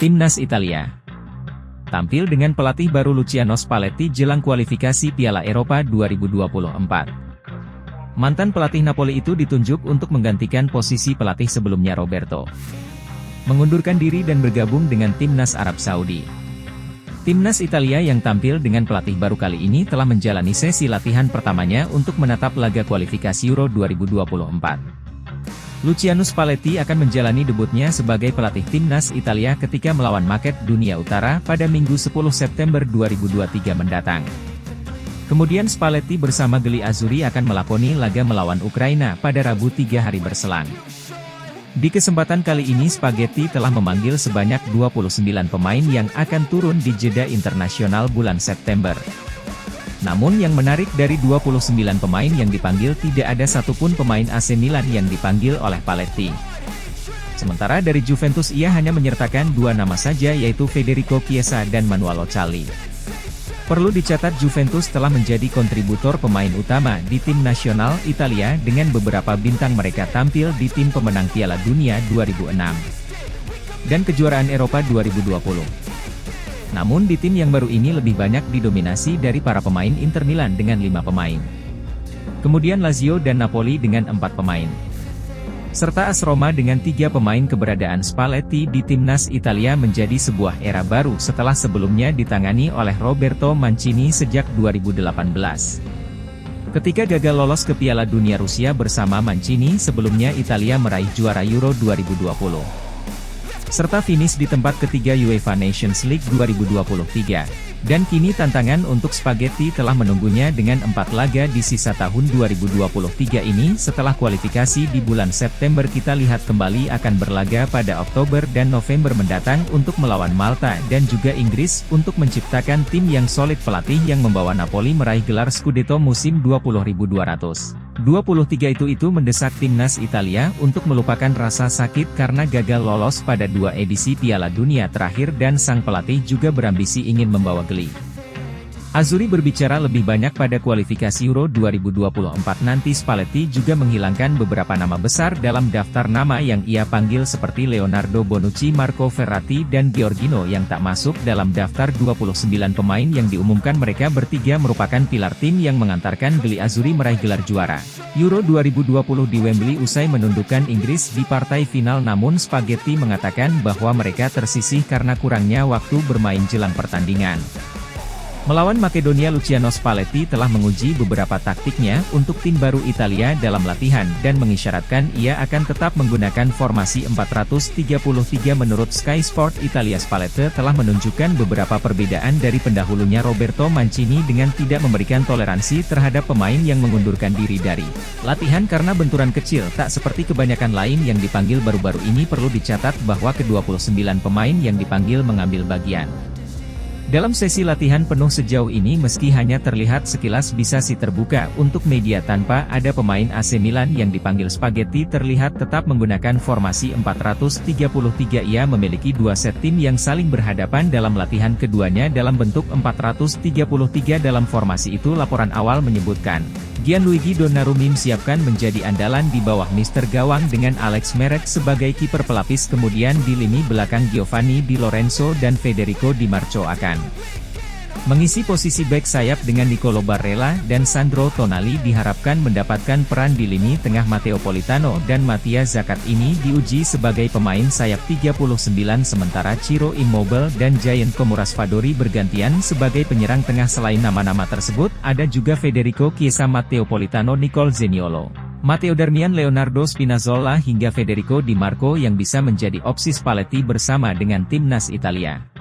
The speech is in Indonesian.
Timnas Italia tampil dengan pelatih baru Luciano Spalletti jelang kualifikasi Piala Eropa 2024. Mantan pelatih Napoli itu ditunjuk untuk menggantikan posisi pelatih sebelumnya Roberto mengundurkan diri dan bergabung dengan Timnas Arab Saudi. Timnas Italia yang tampil dengan pelatih baru kali ini telah menjalani sesi latihan pertamanya untuk menatap laga kualifikasi Euro 2024. Luciano Spalletti akan menjalani debutnya sebagai pelatih Timnas Italia ketika melawan Makedonia Utara pada Minggu 10 September 2023 mendatang. Kemudian Spalletti bersama Gli Azzurri akan melakoni laga melawan Ukraina pada Rabu 3 hari berselang. Di kesempatan kali ini Spalletti telah memanggil sebanyak 29 pemain yang akan turun di jeda internasional bulan September. Namun yang menarik dari 29 pemain yang dipanggil tidak ada satupun pemain AC Milan yang dipanggil oleh Spalletti. Sementara dari Juventus ia hanya menyertakan dua nama saja yaitu Federico Chiesa dan Manuel Locatelli. Perlu dicatat Juventus telah menjadi kontributor pemain utama di tim nasional Italia dengan beberapa bintang mereka tampil di tim pemenang Piala Dunia 2006 dan kejuaraan Eropa 2020. Namun di tim yang baru ini lebih banyak didominasi dari para pemain Inter Milan dengan 5 pemain. Kemudian Lazio dan Napoli dengan 4 pemain. Serta AS Roma dengan 3 pemain. Keberadaan Spalletti di Timnas Italia menjadi sebuah era baru setelah sebelumnya ditangani oleh Roberto Mancini sejak 2018. Ketika gagal lolos ke Piala Dunia Rusia bersama Mancini sebelumnya Italia meraih juara Euro 2020. Serta finish di tempat ketiga UEFA Nations League 2023. Dan kini tantangan untuk Spalletti telah menunggunya dengan 4 laga di sisa tahun 2023 ini. Setelah kualifikasi di bulan September kita lihat kembali akan berlaga pada Oktober dan November mendatang untuk melawan Malta dan juga Inggris untuk menciptakan tim yang solid. Pelatih yang membawa Napoli meraih gelar Scudetto musim 20.223 itu mendesak Timnas Italia untuk melupakan rasa sakit karena gagal lolos pada 2 edisi Piala Dunia terakhir dan sang pelatih juga berambisi ingin membawa Gli Azzurri berbicara lebih banyak pada kualifikasi Euro 2024 nanti. Spalletti juga menghilangkan beberapa nama besar dalam daftar nama yang ia panggil seperti Leonardo Bonucci, Marco Verratti dan Giorgino yang tak masuk dalam daftar 29 pemain yang diumumkan. Mereka bertiga merupakan pilar tim yang mengantarkan Gli Azzurri meraih gelar juara Euro 2020 di Wembley usai menundukkan Inggris di partai final. Namun Spalletti mengatakan bahwa mereka tersisih karena kurangnya waktu bermain jelang pertandingan. Melawan Makedonia, Luciano Spalletti telah menguji beberapa taktiknya untuk tim baru Italia dalam latihan dan mengisyaratkan ia akan tetap menggunakan formasi 4-3-3 menurut Sky Sport Italia. Spalletti telah menunjukkan beberapa perbedaan dari pendahulunya Roberto Mancini dengan tidak memberikan toleransi terhadap pemain yang mengundurkan diri dari latihan karena benturan kecil. Tak seperti kebanyakan lain yang dipanggil baru-baru ini, perlu dicatat bahwa ke-29 pemain yang dipanggil mengambil bagian dalam sesi latihan penuh sejauh ini. Meski hanya terlihat sekilas bisa si terbuka untuk media tanpa ada pemain AC Milan yang dipanggil, Spalletti terlihat tetap menggunakan formasi 4-3-3. Ia memiliki 2 set tim yang saling berhadapan dalam latihan keduanya dalam bentuk 4-3-3 dalam formasi itu. Laporan awal menyebutkan Gianluigi Donnarumma siapkan menjadi andalan di bawah Mister Gawang dengan Alex Meret sebagai kiper pelapis. Kemudian di lini belakang Giovanni Di Lorenzo dan Federico Di Marco akan mengisi posisi bek sayap dengan Nicolo Barella dan Sandro Tonali diharapkan mendapatkan peran di lini tengah. Matteo Politano dan Mattia Zakat ini diuji sebagai pemain sayap 39 sementara Ciro Immobile dan Gianluca Raspadori bergantian sebagai penyerang tengah. Selain nama-nama tersebut, ada juga Federico Chiesa, Matteo Politano, Nicolo Zaniolo, Matteo Darmian, Leonardo Spinazzola hingga Federico Di Marco yang bisa menjadi opsi Spalletti bersama dengan Timnas Italia.